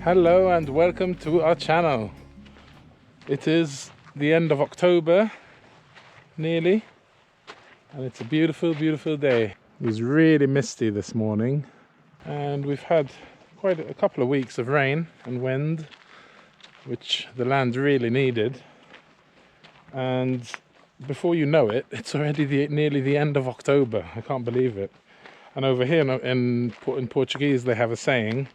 Hello and welcome to our channel. It is the end of October, nearly, and it's a beautiful, beautiful day. It was really misty this morning, and we've had quite a couple of weeks of rain and wind, which the land really needed. And before you know it, it's already nearly the end of October. I can't believe it. And over here in Portuguese, they have a saying,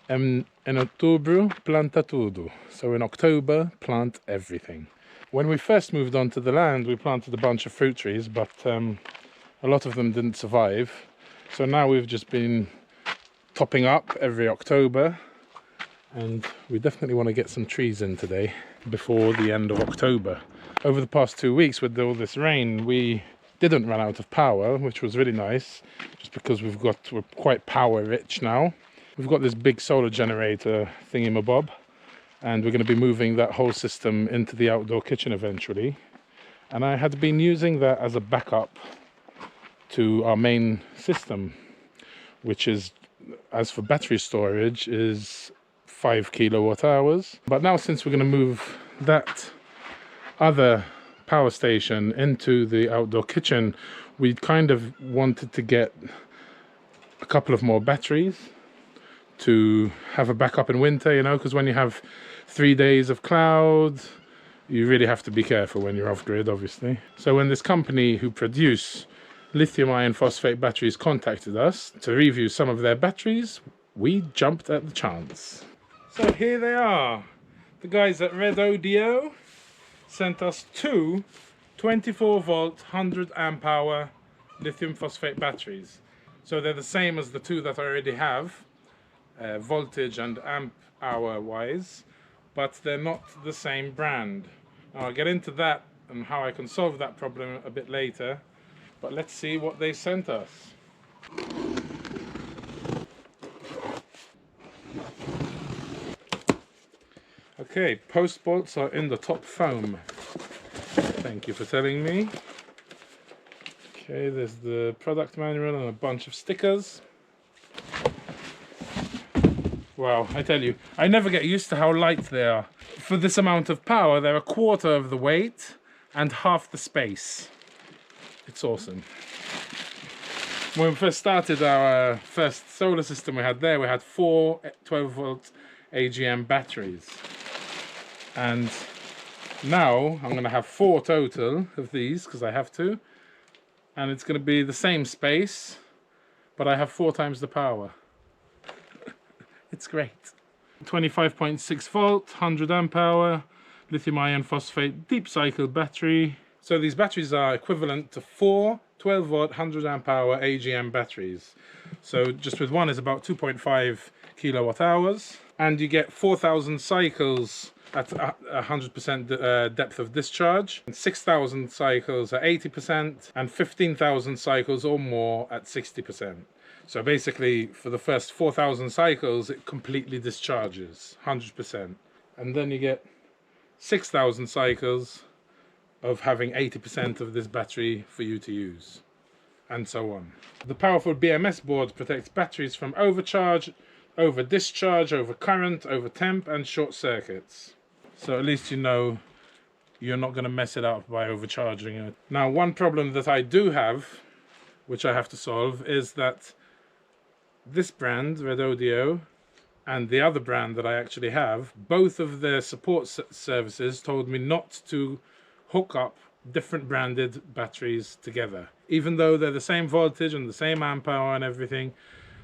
en outubro planta tudo. So in October, plant everything. When we first moved onto the land, we planted a bunch of fruit trees, but a lot of them didn't survive. So now we've just been topping up every October, and we definitely want to get some trees in today before the end of October. Over the past 2 weeks with all this rain, we didn't run out of power, which was really nice, just because we're quite power rich now. We've got this big solar generator thingy-mabob, and we're going to be moving that whole system into the outdoor kitchen eventually. And I had been using that as a backup to our main system, which is, as for battery storage, is 5 kilowatt hours. But now, since we're going to move that other power station into the outdoor kitchen, we kind of wanted to get a couple of more batteries to have a backup in winter, you know, because when you have 3 days of cloud, you really have to be careful when you're off grid, obviously. So when this company who produce lithium iron phosphate batteries contacted us to review some of their batteries, we jumped at the chance. So here they are. The guys at Redodo sent us two 24 volt 100 amp hour lithium phosphate batteries. So they're the same as the two that I already have, voltage and amp hour wise, but they're not the same brand. Now I'll get into that and how I can solve that problem a bit later, but let's see what they sent us. Okay, post bolts are in the top foam. Thank you for telling me. Okay, there's the product manual and a bunch of stickers. Wow, I tell you, I never get used to how light they are. For this amount of power, they're a quarter of the weight and half the space. It's awesome. When we first started our first solar system we had 4 12 volt AGM batteries. And now I'm going to have 4 total of these, because I have to. And it's going to be the same space, but I have 4 times the power. It's great. 25.6 volt, 100 amp hour, lithium iron phosphate deep cycle battery. So these batteries are equivalent to 4 12 volt 100 amp hour AGM batteries. So just with one is about 2.5 kilowatt hours, and you get 4,000 cycles at 100% depth of discharge, and 6,000 cycles at 80%, and 15,000 cycles or more at 60%. So basically, for the first 4,000 cycles, it completely discharges 100%. And then you get 6,000 cycles of having 80% of this battery for you to use, and so on. The powerful BMS board protects batteries from overcharge, over discharge, over current, over temp, and short circuits. So at least you know you're not going to mess it up by overcharging it. Now, one problem that I do have, which I have to solve, is that this brand, Redodo, and the other brand that I actually have, both of their support services told me not to hook up different branded batteries together. Even though they're the same voltage and the same amp hour and everything,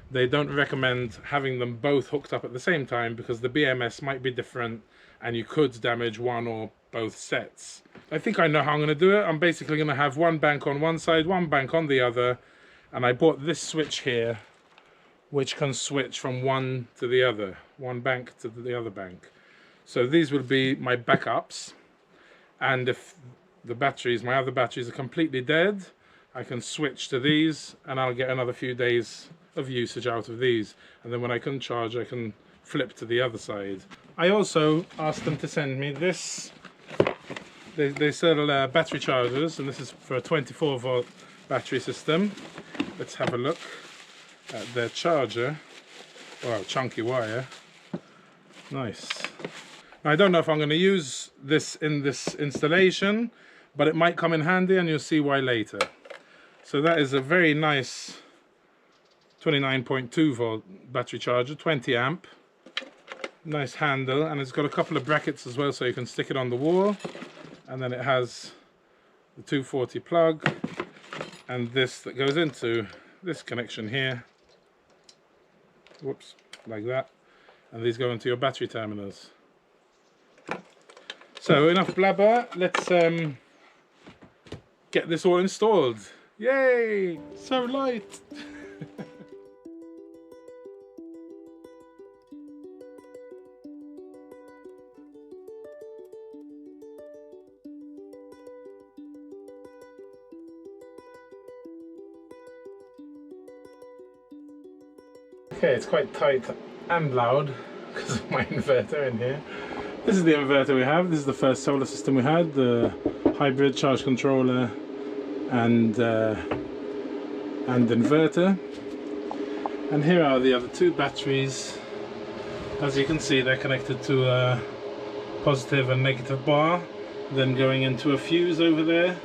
they don't recommend having them both hooked up at the same time, because the BMS might be different and you could damage one or both sets. I think I know how I'm going to do it. I'm basically going to have one bank on one side, one bank on the other, and I bought this switch here, which can switch from one to the other, one bank to the other bank. So these will be my backups, and if the batteries, my other batteries, are completely dead, I can switch to these and I'll get another few days of usage out of these, and then when I can charge, I can flip to the other side. I also asked them to send me this. They sell battery chargers, and this is for a 24 volt battery system. Let's have a look at their charger. Wow, chunky wire. Nice. I don't know if I'm going to use this in this installation, but it might come in handy and you'll see why later. So that is a very nice 29.2 volt battery charger, 20 amp. Nice handle, and it's got a couple of brackets as well so you can stick it on the wall. And then it has the 240 plug and this that goes into this connection here. Whoops, like that. And these go into your battery terminals. So enough blabber, let's get this all installed. Yay! So light! Okay, it's quite tight and loud because of my inverter in here. This is the inverter we have. This is the first solar system we had, the hybrid charge controller and inverter. And here are the other two batteries. As you can see, they're connected to a positive and negative bar, then going into a fuse over there,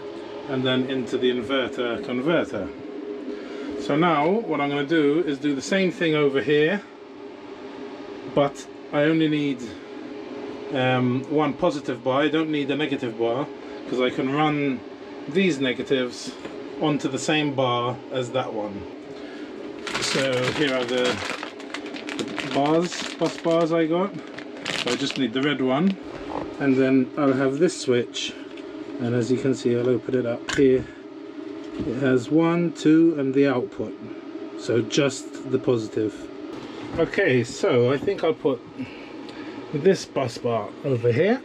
and then into the inverter converter. So now what I'm going to do is do the same thing over here, but I only need one positive bar. I don't need a negative bar because I can run these negatives onto the same bar as that one. So here are the bus bars I got. So I just need the red one, and then I'll have this switch, and as you can see, I'll open it up here. It has 1, 2 and the output, so just the positive. Okay, so I think I'll put this bus bar over here.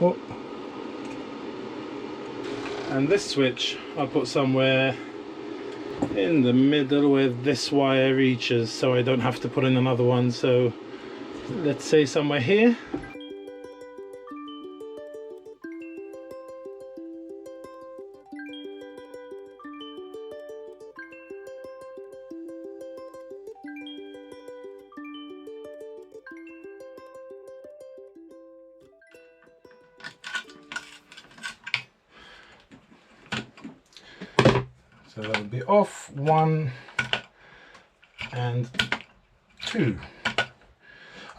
Oh. And this switch I'll put somewhere in the middle where this wire reaches, so I don't have to put in another one. So let's say somewhere here. So that would be off 1 and 2.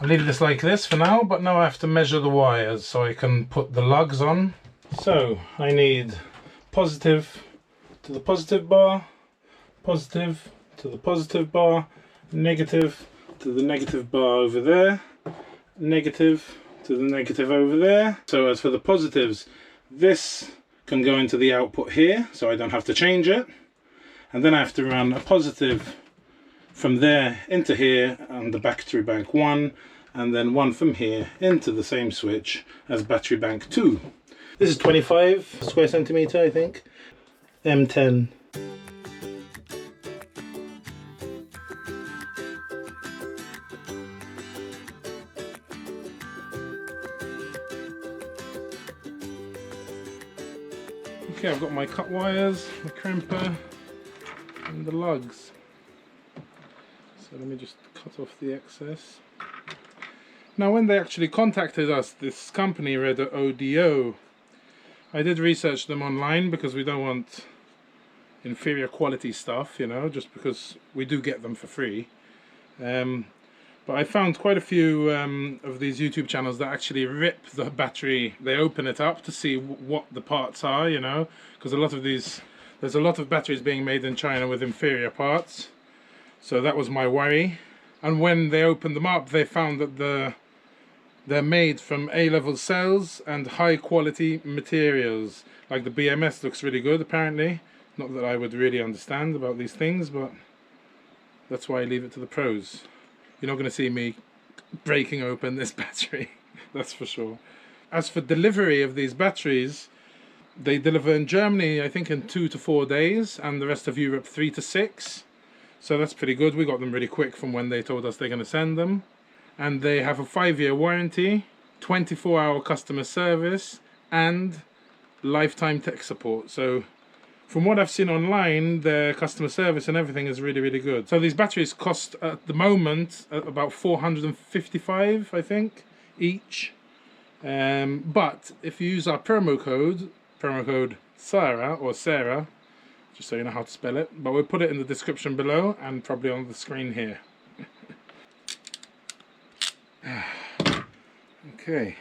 I'll leave this like this for now, but now I have to measure the wires so I can put the lugs on. So I need positive to the positive bar, positive to the positive bar, negative to the negative bar over there, negative to the negative over there. So as for the positives, this can go into the output here, so I don't have to change it. And then I have to run a positive from there into here and the battery bank 1, and then one from here into the same switch as battery bank 2. This is 25 square centimeter, I think. M10. Okay, I've got my cut wires, the crimper, and the lugs. So let me just cut off the excess. Now when they actually contacted us, this company Redodo, I did research them online because we don't want inferior quality stuff, you know, just because we do get them for free. But I found quite a few of these YouTube channels that actually rip the battery. They open it up to see what the parts are, you know, because a lot of these, there's a lot of batteries being made in China with inferior parts. So that was my worry. And when they opened them up, they found that they're made from A-level cells and high quality materials. Like the BMS looks really good apparently. Not that I would really understand about these things, but that's why I leave it to the pros. You're not going to see me breaking open this battery, that's for sure. As for delivery of these batteries, they deliver in Germany, I think, in 2 to 4 days, and the rest of Europe 3 to 6. So that's pretty good. We got them really quick from when they told us they're going to send them. And they have a 5-year warranty, 24-hour customer service, and lifetime tech support. So From what I've seen online, their customer service and everything is really, really good. So these batteries cost at the moment about 455, I think, each. But if you use our promo code Sarah or Sarah, just so you know how to spell it, but we'll put it in the description below and probably on the screen here. Okay,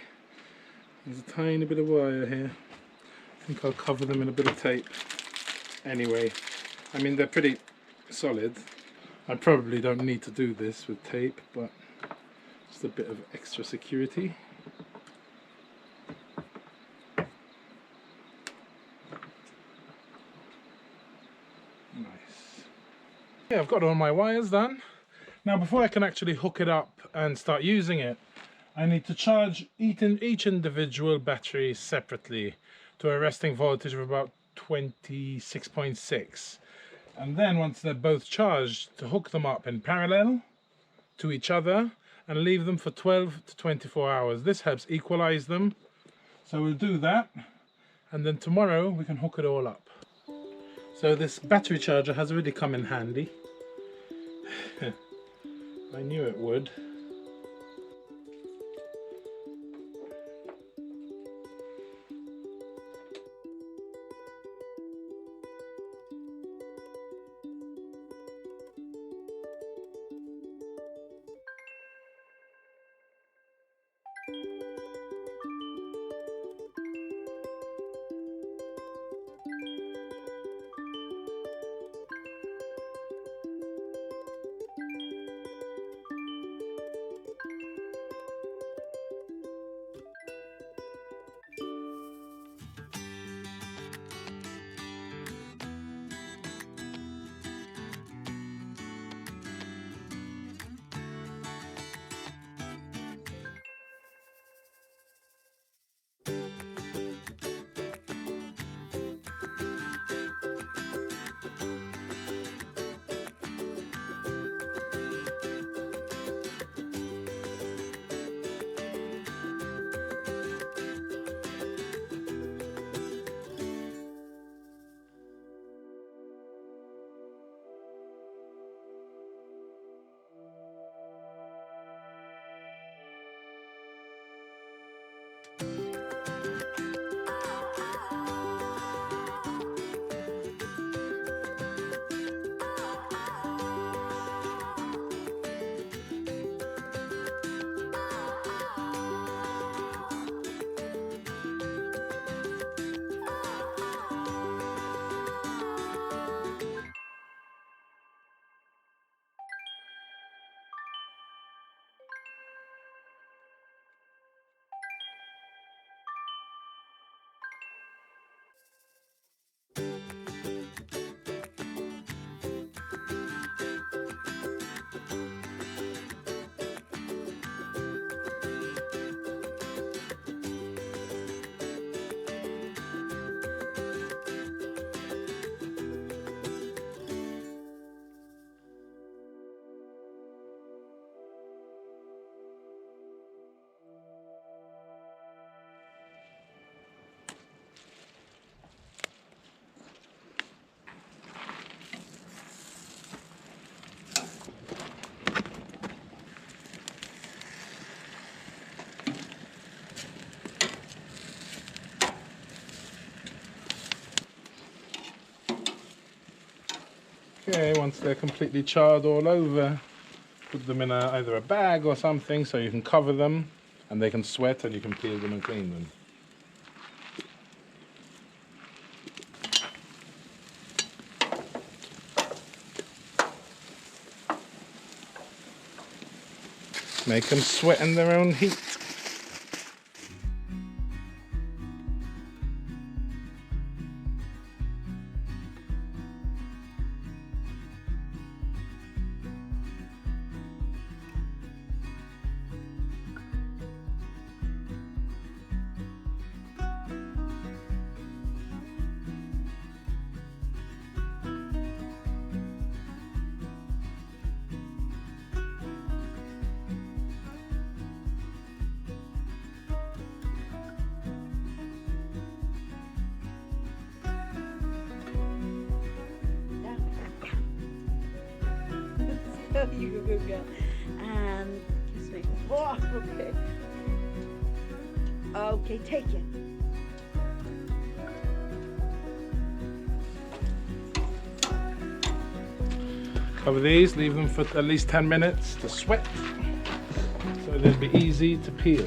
there's a tiny bit of wire here. I think I'll cover them in a bit of tape. Anyway, I mean, they're pretty solid. I probably don't need to do this with tape, but just a bit of extra security. Nice. Yeah, I've got all my wires done. Now, before I can actually hook it up and start using it, I need to charge each individual battery separately to a resting voltage of about 26.6, and then once they're both charged, to hook them up in parallel to each other and leave them for 12 to 24 hours. This helps equalize them, so we'll do that, and then tomorrow we can hook it all up. So this battery charger has really come in handy. I knew it would. Okay, once they're completely charred all over, put them in either a bag or something so you can cover them and they can sweat and you can peel them and clean them. Make them sweat in their own heat. You go, good girl. And kiss me. Oh, okay. Okay, take it. Cover these, leave them for at least 10 minutes to sweat, so they'll be easy to peel.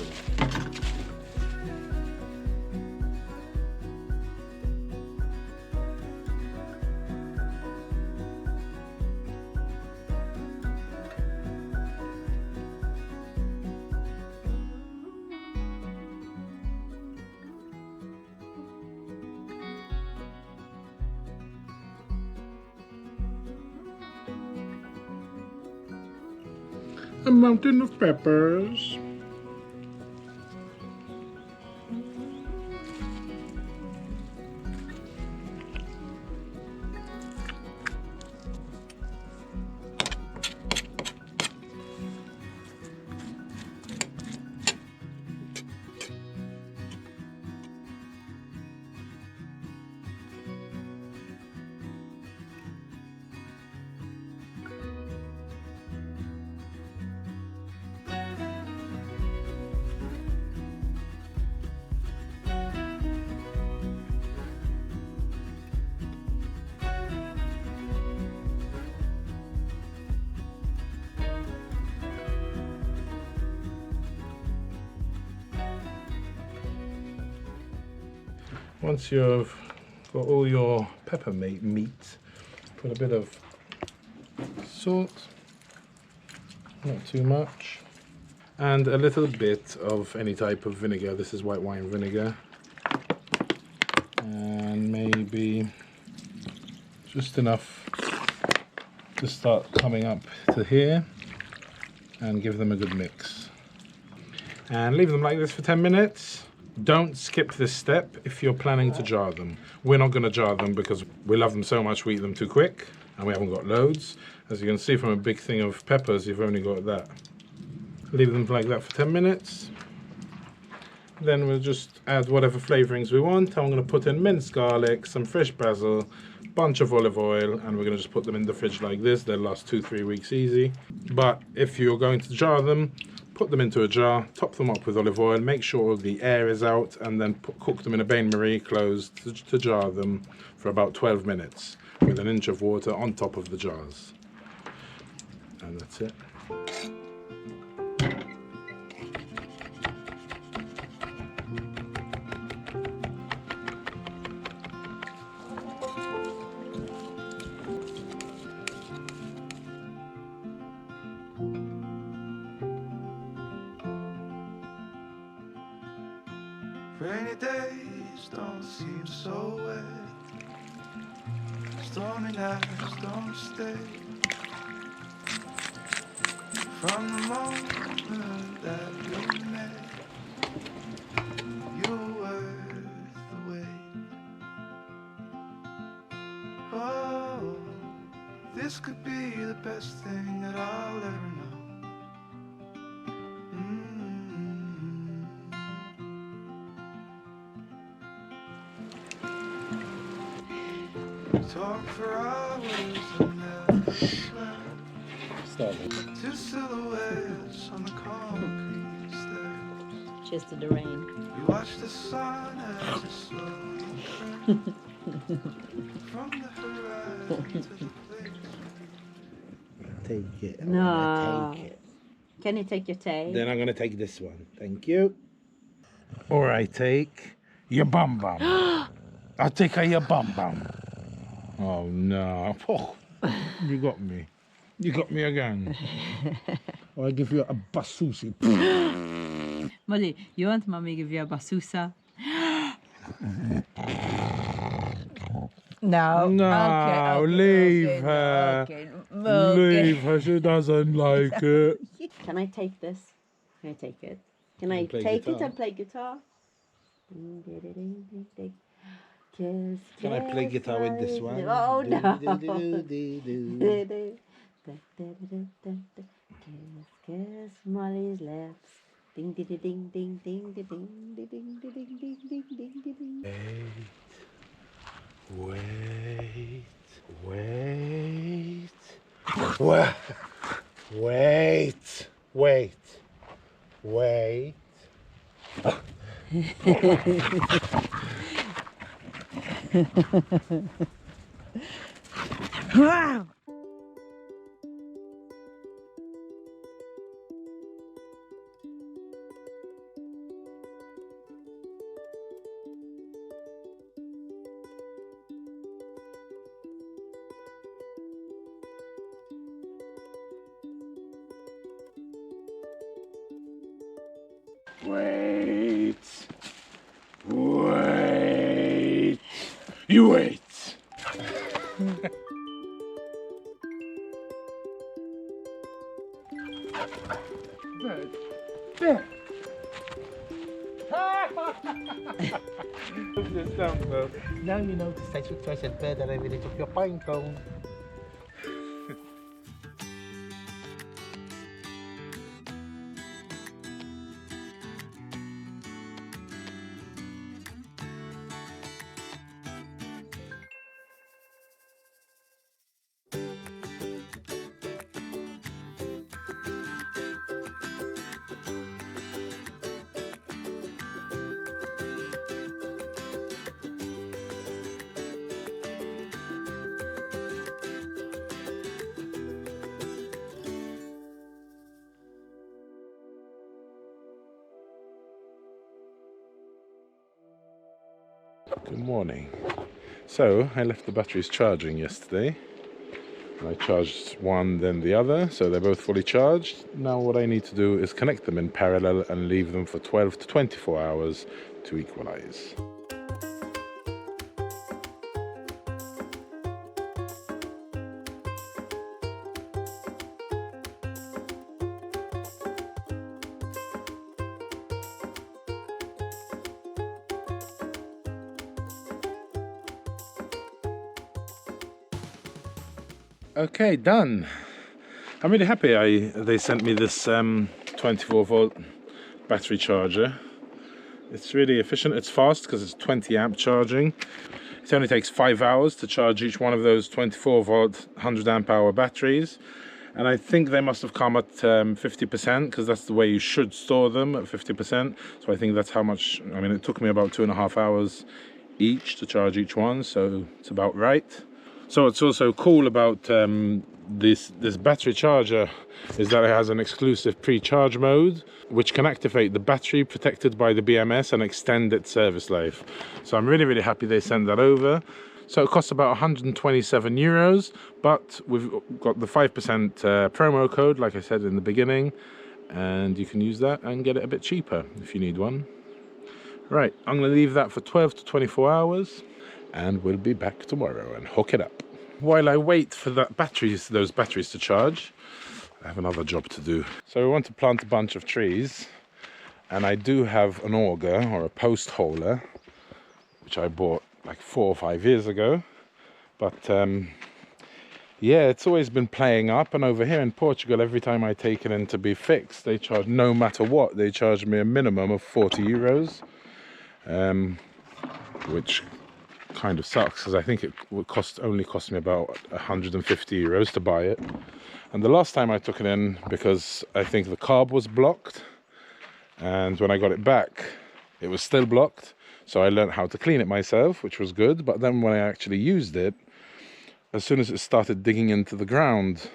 A mountain of peppers. Once you've got all your pepper meat, put a bit of salt, not too much, and a little bit of any type of vinegar. This is white wine vinegar, and maybe just enough to start coming up to here, and give them a good mix. And leave them like this for 10 minutes. Don't skip this step if you're planning to jar them. We're not going to jar them because we love them so much we eat them too quick, and we haven't got loads. As you can see from a big thing of peppers, you've only got that. Leave them like that for 10 minutes. Then we'll just add whatever flavorings we want. I'm going to put in minced garlic, some fresh basil, bunch of olive oil, and we're going to just put them in the fridge like this. They'll last 2-3 weeks easy. But if you're going to jar them, put them into a jar, top them up with olive oil, make sure the air is out, and then cook them in a bain-marie closed to jar them for about 12 minutes with an inch of water on top of the jars. And that's it. Rainy days don't seem so wet. Stormy nights don't stay. From the moment that we met, you were worth the wait. Oh, this could be the best thing that I'll ever know. Talk for hours and never slept. Two silhouettes on the concrete steps. Cheers to the rain. You watch the sun as it slowly crept from the horizon to the place. Take it. No. Take it. Can you take your tape? Then I'm going to take this one. Thank you. Or I take your bum bum. I'll take your bum bum. Oh no. Oh, you got me. You got me again. Or I give you a basusi. Molly, you want mommy give you a basusa? No. No, Okay, leave her. Okay. Leave her. She doesn't like it. Can I take this? Can I take it? Can I play take it guitar. and play guitar? Ding, ding, ding, ding, ding. Kiss, Can I play kiss guitar with this my- one? Oh no. Do-do-do-do-do. Kiss, kiss Molly's lips. Ding ding ding ding ding ding ding ding ding ding ding ding ding ding ding. Wait. Wait. Wait. Wait, wait, wait. Wow! Wait. Wait. You wait. Bird. There. Put this down, Bird. Now you notice I said bird that I really took your pine cone. Good morning. So I left the batteries charging yesterday. I charged one, then the other, so they're both fully charged. Now what I need to do is connect them in parallel and leave them for 12 to 24 hours to equalize. Okay, done. I'm really happy they sent me this 24 volt battery charger. It's really efficient, it's fast because it's 20 amp charging. It only takes 5 hours to charge each one of those 24 volt 100 amp hour batteries. And I think they must have come at 50% because that's the way you should store them, at 50%. So I think that's how much, I mean, it took me about 2.5 hours each to charge each one, so it's about right. So what's also cool about this battery charger is that it has an exclusive pre-charge mode which can activate the battery protected by the BMS and extend its service life. So I'm really happy they sent that over. So it costs about 127 euros, but we've got the 5% promo code, like I said in the beginning, and you can use that and get it a bit cheaper if you need one. Right, I'm going to leave that for 12 to 24 hours. And we'll be back tomorrow and hook it up. While I wait for those batteries to charge, I have another job to do. So we want to plant a bunch of trees, and I do have an auger or a post holer, which I bought like 4 or 5 years ago. But yeah, it's always been playing up, and over here in Portugal, every time I take it in to be fixed, they charge, no matter what, they charge me a minimum of 40 euros, which kind of sucks because I think it would only cost me about 150 euros to buy it. And the last time I took it in, because I think the carb was blocked, and when I got it back it was still blocked, so I learned how to clean it myself, which was good. But then when I actually used it, as soon as it started digging into the ground,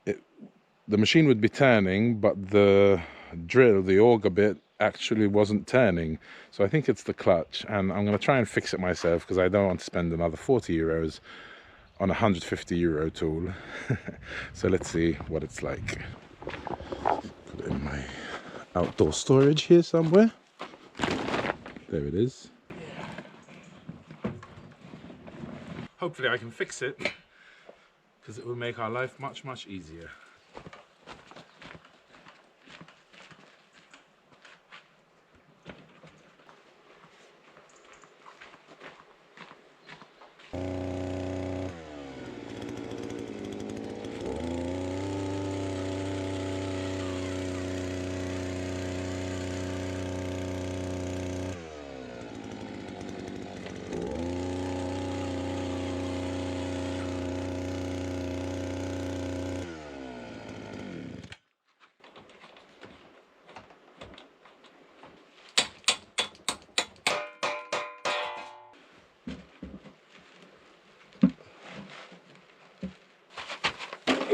the machine would be turning, but the drill, the auger bit, actually wasn't turning. So I think it's the clutch, and I'm going to try and fix it myself because I don't want to spend another 40 euros on a 150 euro tool. So let's see what it's like. Put it in my outdoor storage here somewhere. There it is. Hopefully I can fix it because it will make our life much easier.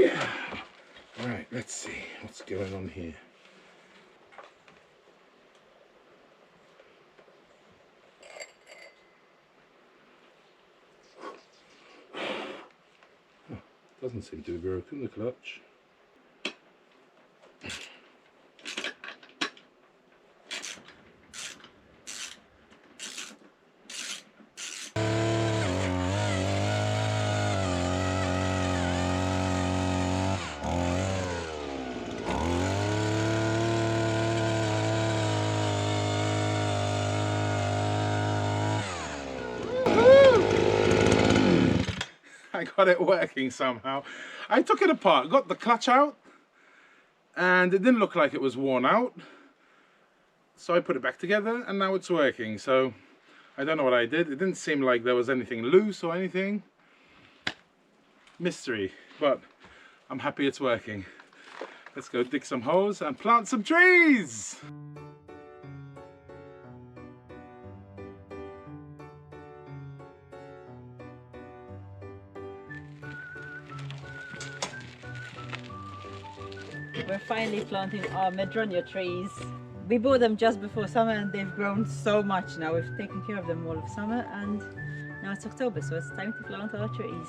Right, let's see what's going on here. Doesn't seem to be broken, the clutch. I got it working somehow. I took it apart, got the clutch out, and it didn't look like it was worn out. So I put it back together and now it's working. So I don't know what I did. It didn't seem like there was anything loose or anything. Mystery, but I'm happy it's working. Let's go dig some holes and plant some trees. We're finally planting our madronia trees. We bought them just before summer and they've grown so much now. We've taken care of them all of summer and now it's October, so it's time to plant our trees.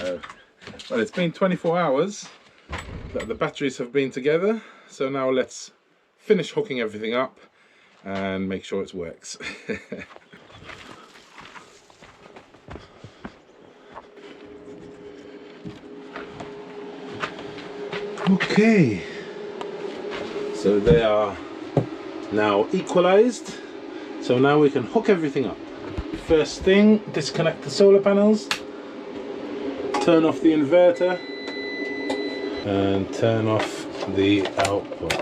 So, well, it's been 24 hours that the batteries have been together. So now let's finish hooking everything up and make sure it works. Okay, so they are now equalized. So now we can hook everything up. First thing, disconnect the solar panels, turn off the inverter, and turn off the output.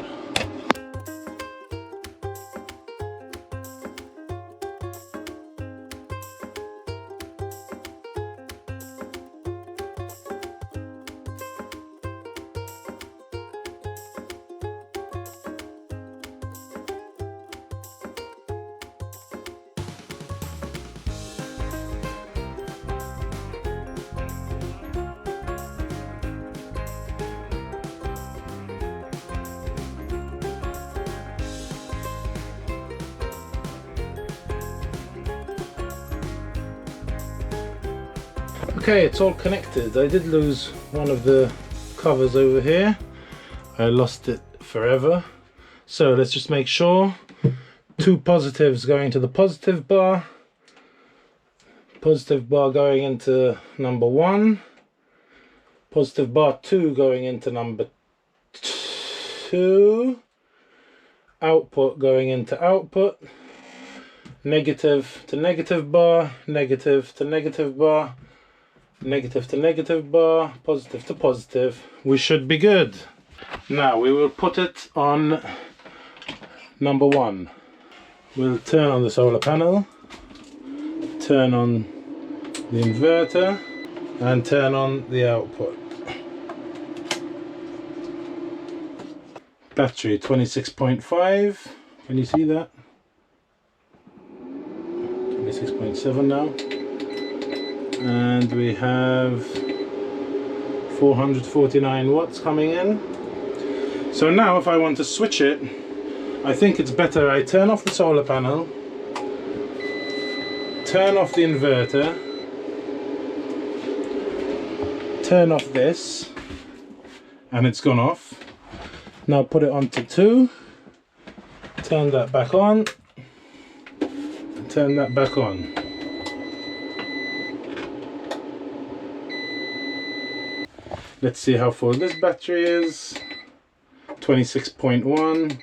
Okay, it's all connected. I did lose one of the covers over here. I lost it forever. So let's just make sure. 2 positives going to the positive bar. Positive bar going into number 1. Positive bar 2 going into number 2. Output going into output. Negative to negative bar. Negative to negative bar. Negative to negative bar, positive to positive. We should be good. Now we will put it on number 1. We'll turn on the solar panel, turn on the inverter, and turn on the output. Battery 26.5. Can you see that? 26.7 now. And we have 449 watts coming in. So now if I want to switch it, I think it's better I turn off the solar panel, turn off the inverter, turn off this, and it's gone off. Now put it onto 2, turn that back on, and turn that back on. Let's see how full this battery is. 26.1.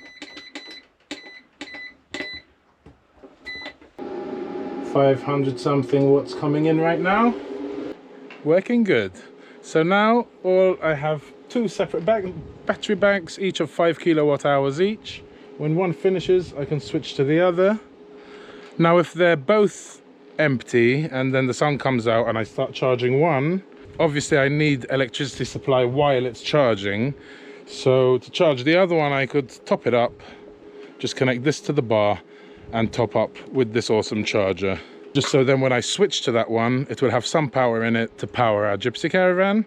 500 something watts coming in right now. Working good. So now I have 2 separate battery banks, each of 5 kilowatt hours each. When one finishes, I can switch to the other. Now if they're both empty and then the sun comes out and I start charging one, obviously I need electricity supply while it's charging. So to charge the other one, I could top it up, just connect this to the bar and top up with this awesome charger. Just so then when I switch to that one, it will have some power in it to power our gypsy caravan.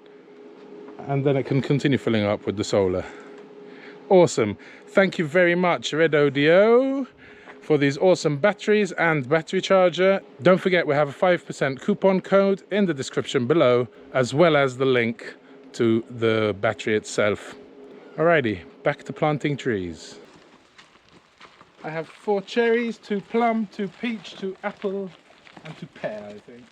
And then it can continue filling up with the solar. Awesome. Thank you very much, Redodo, for these awesome batteries and battery charger. Don't forget, we have a 5% coupon code in the description below, as well as the link to the battery itself. Alrighty, back to planting trees. I have 4 cherries, 2 plum, 2 peach, 2 apple, and 2 pear, I think.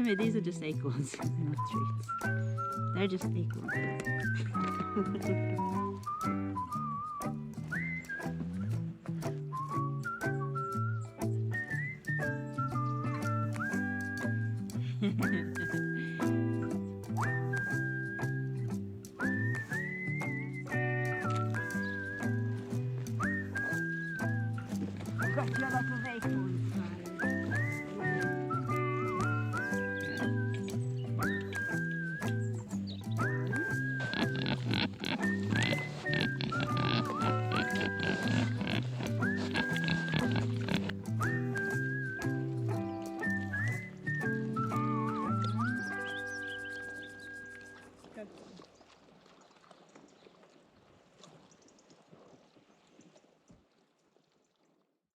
Anyway, these are just acorns, not treats. They're just acorns. Got you a lot of acorns.